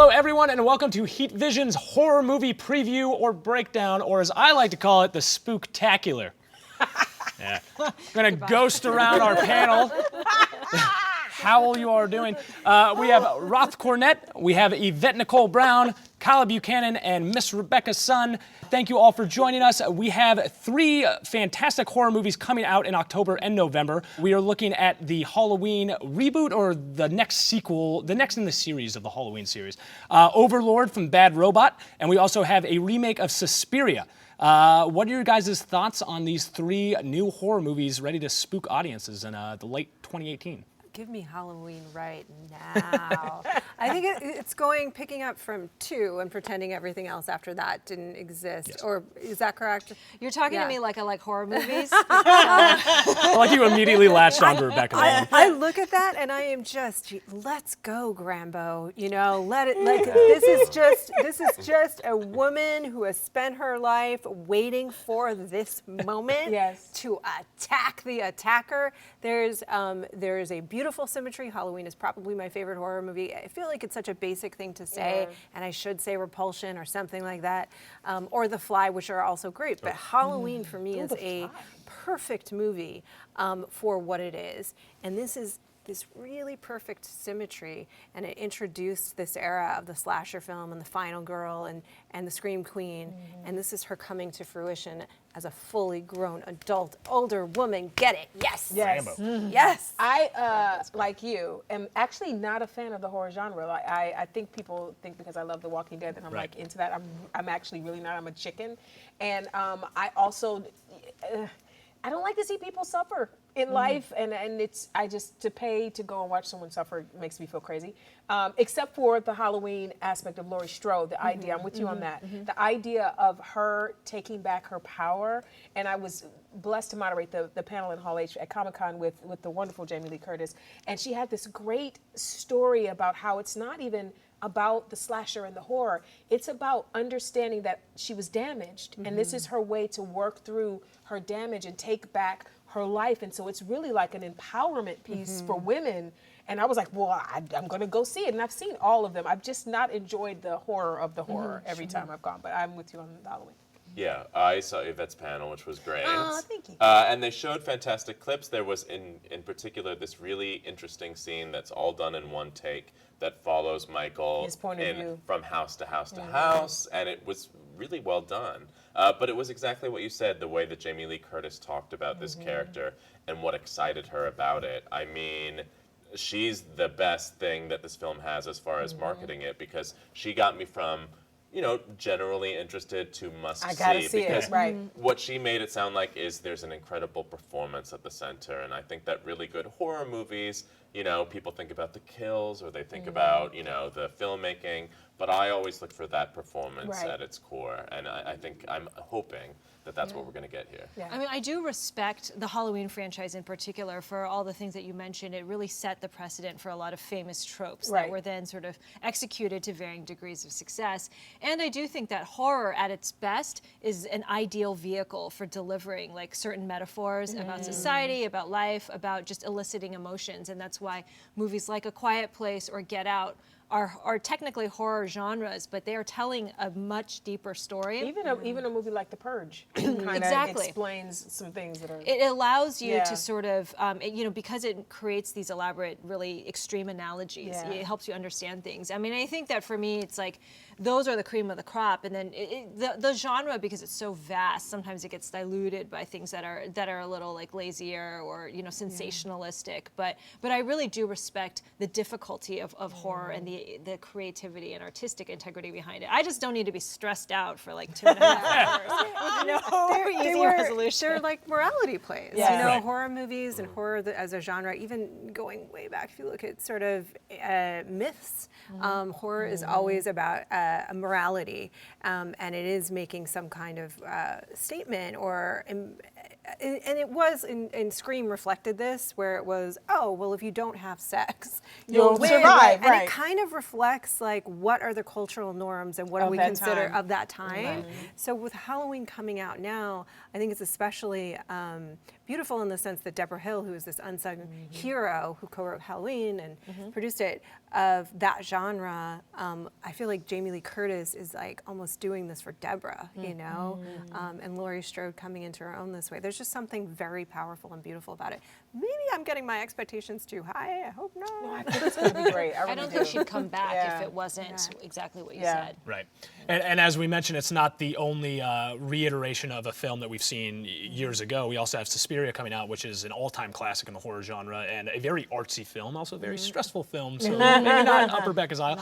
Hello, everyone, and welcome to Heat Vision's horror movie preview or breakdown, or as I like to call it, the Spooktacular. Yeah. I'm gonna ghost around our panel. How you are doing? We have Roth Cornet, we have Yvette Nicole Brown, Kyle Buchanan, and Miss Rebecca Sun. Thank you all for joining us. We have 3 fantastic horror movies coming out in October and November. We are looking at the Halloween reboot, or the next sequel, the next in the series of the Halloween series. Overlord from Bad Robot, and we also have a remake of Suspiria. What are your guys' thoughts on these 3 new horror movies ready to spook audiences in the late 2018? Give me Halloween right now. I think it's picking up from 2 and pretending everything else after that didn't exist. Yes. Or is that correct? You're talking to me like I like horror movies? Like you immediately latched on to Rebecca. I look at that and I am just, let's go, Grambo. You know, let it. Like this is just a woman who has spent her life waiting for this moment to attack the attacker. There's a beautiful symmetry. Halloween is probably my favorite horror movie. I feel like it's such a basic thing to say, and I should say Repulsion or something like that, or The Fly, which are also great. But Halloween for me is a perfect movie for what it is, and this is this really perfect symmetry, and it introduced this era of the slasher film and the final girl and the scream queen, and this is her coming to fruition as a fully grown adult older woman. Get it? Yes. Yes. Yes. I like you am actually not a fan of the horror genre. Like I think people think because I love The Walking Dead that I'm like into that. I'm actually really not. I'm a chicken, and I also I don't like to see people suffer in life, and it's to pay to go and watch someone suffer makes me feel crazy. Except for the Halloween aspect of Laurie Strode, the idea, I'm with you on that. The idea of her taking back her power, and I was blessed to moderate the panel in Hall H at Comic-Con with the wonderful Jamie Lee Curtis, and she had this great story about how it's not even about the slasher and the horror. It's about understanding that she was damaged, and this is her way to work through her damage and take back her life. And so it's really like an empowerment piece for women. And I was like, well, I'm going to go see it. And I've seen all of them. I've just not enjoyed the horror of the horror every time I've gone. But I'm with you on Halloween. Yeah, I saw Yvette's panel, which was great. Oh, thank you. And they showed fantastic clips. There was, in particular, this really interesting scene that's all done in one take that follows Michael His point of view. From house to house to house, and it was really well done. But it was exactly what you said, the way that Jamie Lee Curtis talked about this character and what excited her about it. I mean, she's the best thing that this film has as far as marketing it, because she got me from, you know, generally interested to must see. I gotta see it, because right. what she made it sound like is there's an incredible performance at the center, and I think that really good horror movies, you know, people think about the kills or they think about, you know, the filmmaking, but I always look for that performance at its core, and I think I'm hoping that that's what we're going to get here. Yeah. I mean, I do respect the Halloween franchise in particular for all the things that you mentioned. It really set the precedent for a lot of famous tropes that were then sort of executed to varying degrees of success. And I do think that horror at its best is an ideal vehicle for delivering like certain metaphors about society, about life, about just eliciting emotions. And that's why movies like A Quiet Place or Get Out are technically horror genres, but they are telling a much deeper story. Even a movie like The Purge kind of explains some things that are. It allows you to sort of, you know, because it creates these elaborate, really extreme analogies. It helps you understand things. I mean, I think that for me, it's like those are the cream of the crop, and then the genre, because it's so vast, sometimes it gets diluted by things that are a little like lazier or, you know, sensationalistic. But I really do respect the difficulty of horror and the creativity and artistic integrity behind it. I just don't need to be stressed out for like 2.5 hours. No easy resolution. They're like morality plays. Yeah. You know, horror movies and horror as a genre, even going way back, if you look at sort of myths, horror is always about a morality, and it is making some kind of statement or and it was in Scream reflected this, where it was, oh, well, if you don't have sex, You'll win. survive, And right. it kind of reflects like what are the cultural norms and what do we consider of that time. So with Halloween coming out now, I think it's especially beautiful in the sense that Deborah Hill, who is this unsung hero who co-wrote Halloween and produced it, of that genre, I feel like Jamie Lee Curtis is like almost doing this for Deborah, you know, and Laurie Strode coming into her own this way. There's just something very powerful and beautiful about it. Maybe I'm getting my expectations too high. I hope not. No, I think it's going to be great. I don't think she'd come back if it wasn't exactly what you said. Right. And as we mentioned, it's not the only reiteration of a film that we've seen years ago. We also have Suspiria coming out, which is an all-time classic in the horror genre and a very artsy film, also a very stressful film, so maybe not up Rebecca's aisle.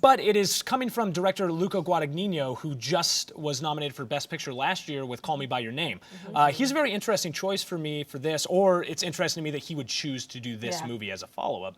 But it is coming from director Luca Guadagnino, who just was nominated for Best Picture last year with Call Me By Your Name. He's a very interesting choice for me for this, or it's interesting to me that he would choose to do this movie as a follow-up.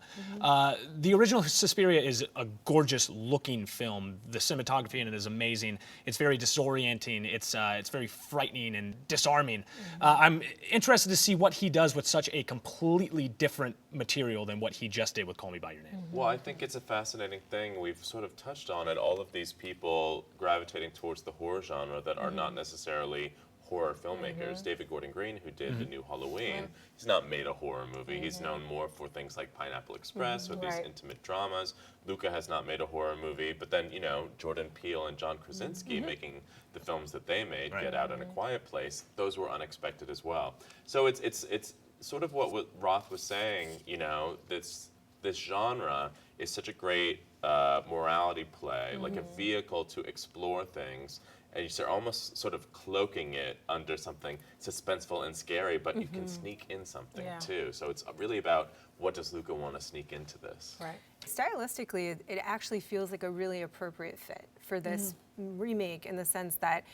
The original Suspiria is a gorgeous-looking film. The cinematography in it is amazing. It's very disorienting. It's very frightening and disarming. I'm interested to see what he does with such a completely different material than what he just did with Call Me By Your Name. Well, I think it's a fascinating thing. We've sort of touched on it. All of these people gravitating towards the horror genre that are not necessarily horror filmmakers. David Gordon Green, who did the new Halloween, he's not made a horror movie. He's known more for things like Pineapple Express or these intimate dramas. Luca has not made a horror movie, but then, you know, Jordan Peele and John Krasinski making the films that they made, Get Out and A Quiet Place, those were unexpected as well. So it's sort of what Roth was saying, you know, this genre is such a great morality play, like a vehicle to explore things. And you're almost sort of cloaking it under something suspenseful and scary, but you can sneak in something too. So it's really about what does Luca want to sneak into this? Right. Stylistically, it actually feels like a really appropriate fit for this remake in the sense that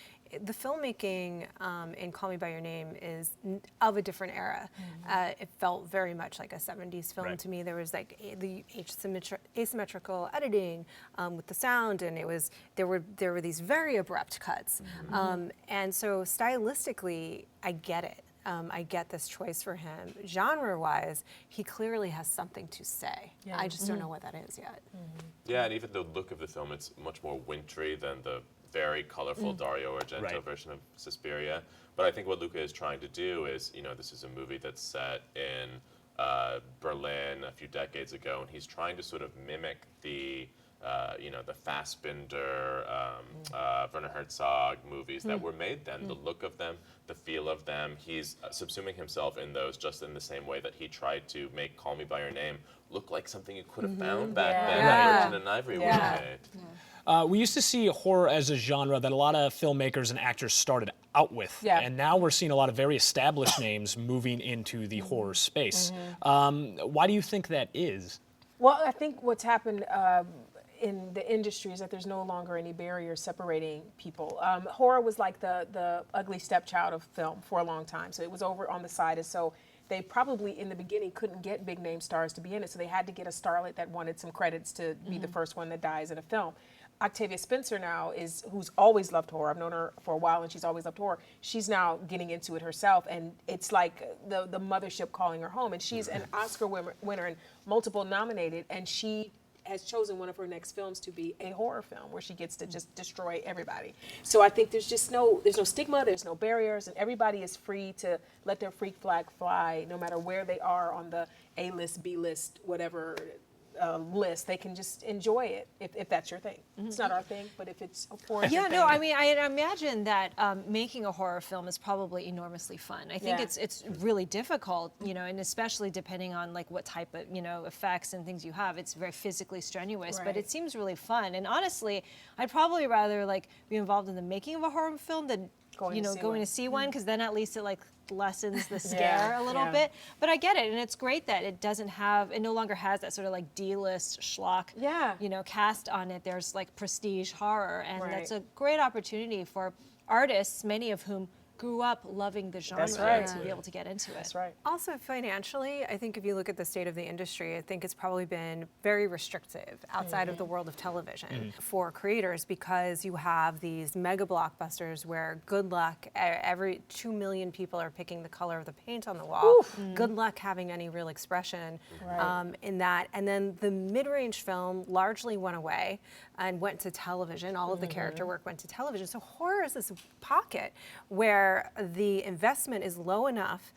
the filmmaking in Call Me By Your Name is of a different era. It felt very much like a 70s film to me. There was like the asymmetrical editing with the sound, and there were these very abrupt cuts. And so stylistically, I get it. I get this choice for him. Genre-wise, he clearly has something to say. I just don't know what that is yet. Yeah, and even the look of the film, it's much more wintry than the very colorful Dario Argento version of Suspiria. But I think what Luca is trying to do is, you know, this is a movie that's set in Berlin a few decades ago, and he's trying to sort of mimic the you know, the Fassbinder, Werner Herzog movies that were made then, the look of them, the feel of them. He's subsuming himself in those just in the same way that he tried to make Call Me By Your Name look like something you could have found back then when Virgin and Ivory was made. We used to see horror as a genre that a lot of filmmakers and actors started out with, and now we're seeing a lot of very established names moving into the horror space. Why do you think that is? Well, I think what's happened in the industry is that there's no longer any barriers separating people. Horror was like the ugly stepchild of film for a long time, so it was over on the side, and so they probably in the beginning couldn't get big name stars to be in it, so they had to get a starlet that wanted some credits to be the first one that dies in a film. Octavia Spencer now who's always loved horror. I've known her for a while and she's always loved horror. She's now getting into it herself, and it's like the mothership calling her home, and she's an Oscar winner and multiple nominated, and she has chosen one of her next films to be a horror film where she gets to just destroy everybody. So I think there's no stigma, there's no barriers, and everybody is free to let their freak flag fly no matter where they are on the A-list, B-list, whatever list. They can just enjoy it if that's your thing. It's not our thing, but if it's a horror thing. I mean, I imagine that making a horror film is probably enormously fun. I think it's really difficult, you know, and especially depending on like what type of, you know, effects and things you have. It's very physically strenuous, but it seems really fun. And honestly, I'd probably rather like be involved in the making of a horror film than going to see one, because then at least it like lessens the scare a little bit. But I get it, and it's great that it no longer has that sort of like D-list schlock, you know, cast on it. There's like prestige horror, and that's a great opportunity for artists, many of whom grew up loving the genre to be able to get into it. That's right. Also financially, I think if you look at the state of the industry, I think it's probably been very restrictive outside of the world of television for creators, because you have these mega blockbusters where good luck, every 2 million people are picking the color of the paint on the wall. Good luck having any real expression in that. And then the mid-range film largely went away and went to television. All of the character work went to television. So horror is this pocket where where the investment is low enough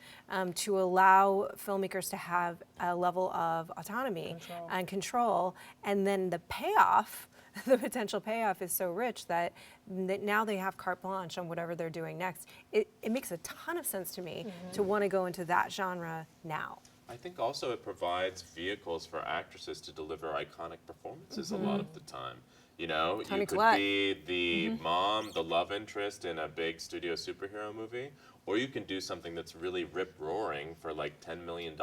to allow filmmakers to have a level of autonomy and control, and then the payoff, the potential payoff is so rich that now they have carte blanche on whatever they're doing next. It makes a ton of sense to me to want to go into that genre now. I think also it provides vehicles for actresses to deliver iconic performances a lot of the time. You know, Toni you could Collette. be the mom, the love interest in a big studio superhero movie, or you can do something that's really rip-roaring for like $10 million,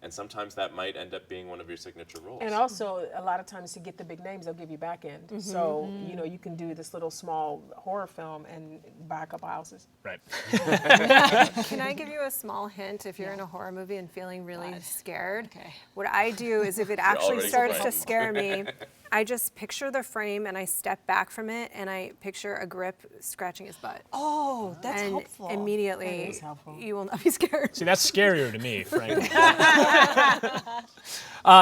and sometimes that might end up being one of your signature roles. And also, a lot of times to get the big names, they'll give you back end. So, you know, you can do this little small horror film and buy a couple houses. Right. Can I give you a small hint if you're in a horror movie and feeling really scared? Okay. What I do is if it actually already starts to frightened. scare me, I just picture the frame and I step back from it and I picture a grip scratching his butt. Oh, that's And helpful. immediately That is helpful. you will not be scared. See, that's scarier to me, frankly.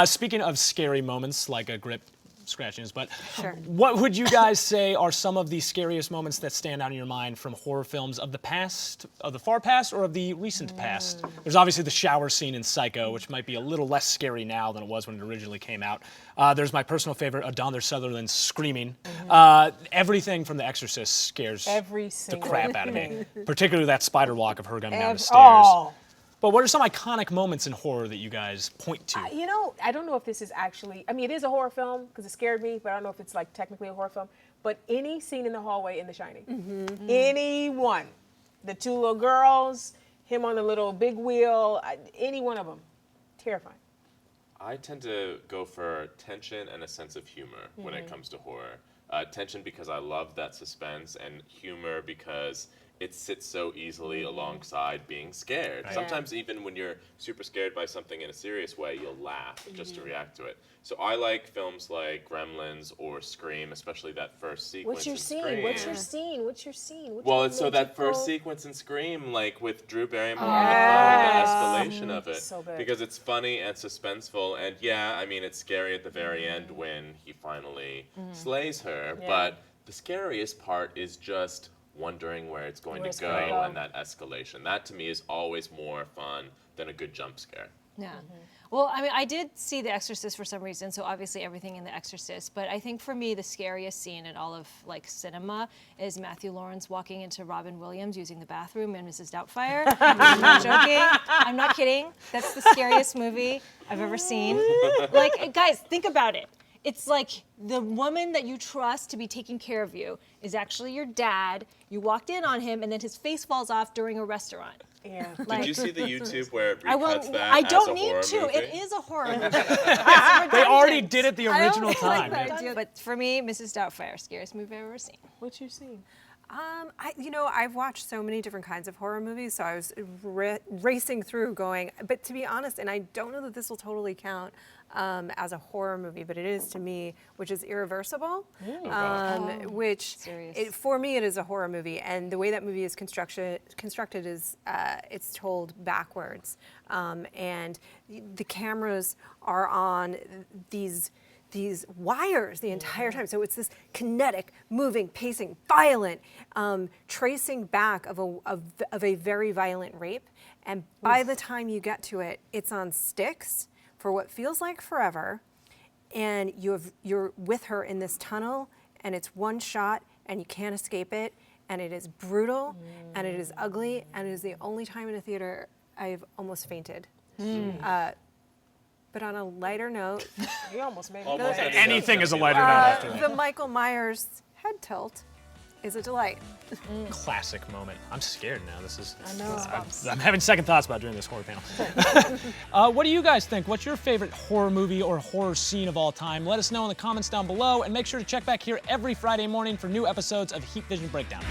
Speaking of scary moments, like a grip scratching his butt, Sure. what would you guys say are some of the scariest moments that stand out in your mind from horror films of the past, of the far past, or of the recent past? There's obviously the shower scene in Psycho, which might be a little less scary now than it was when it originally came out. There's my personal favorite, Donald Sutherland screaming. Everything from The Exorcist scares Every the single crap out of me, thing. particularly that spider walk of her coming down the stairs. Oh. But what are some iconic moments in horror that you guys point to? You know, I don't know if this is actually, I mean, it is a horror film because it scared me, but I don't know if it's like technically a horror film. But any scene in the hallway in The Shining, any one, the two little girls, him on the little big wheel, any one of them, terrifying. I tend to go for tension and a sense of humor when it comes to horror. Tension because I love that suspense, and humor because it sits so easily alongside being scared. Right. Sometimes even when you're super scared by something in a serious way, you'll laugh just to react to it. So I like films like Gremlins or Scream, especially that first sequence What's your in scene? Scream. What's your scene? What's your scene? What's Well, your it's so that magical- first sequence in Scream, like with Drew Barrymore on the phone, the escalation of it. So good. Because it's funny and suspenseful, and yeah, I mean, it's scary at the very end when he finally slays her, Yeah. but the scariest part is just wondering where it's going Where it's to gonna go go. and that escalation. That to me is always more fun than a good jump scare. Yeah. Well, I mean, I did see The Exorcist for some reason, so obviously everything in The Exorcist. But I think for me, the scariest scene in all of like cinema is Matthew Lawrence walking into Robin Williams using the bathroom in Mrs. Doubtfire. I'm not joking. I'm not kidding. That's the scariest movie I've ever seen. Like, guys, think about it. It's like the woman that you trust to be taking care of you is actually your dad. You walked in on him, and then his face falls off during a restaurant. Yeah. Did you see the YouTube where it I recuts that I as don't a need horror to. movie? It is a horror movie. They already did it the original time. Like that idea. But for me, Mrs. Doubtfire, scariest movie I've ever seen. What's your scene? I've watched so many different kinds of horror movies, so I was racing through going, but to be honest, and I don't know that this will totally count as a horror movie, but it is to me, which is Irreversible, which Serious. for me it is a horror movie, and the way that movie is constructed is it's told backwards, and the cameras are on these wires the entire time. So it's this kinetic, moving, pacing, violent, tracing back of a very violent rape. And by the time you get to it, it's on sticks for what feels like forever. And you're with her in this tunnel, and it's one shot, and you can't escape it. And it is brutal, and it is ugly, and it is the only time in a theater I've almost fainted. But on a lighter note, You almost made me. Almost any Anything note's is a gonna be lighter note like after that. that. the Michael Myers head tilt is a delight. Classic moment. I'm scared now. This is. I know. I'm having second thoughts about doing this horror panel. What do you guys think? What's your favorite horror movie or horror scene of all time? Let us know in the comments down below, and make sure to check back here every Friday morning for new episodes of Heat Vision Breakdown.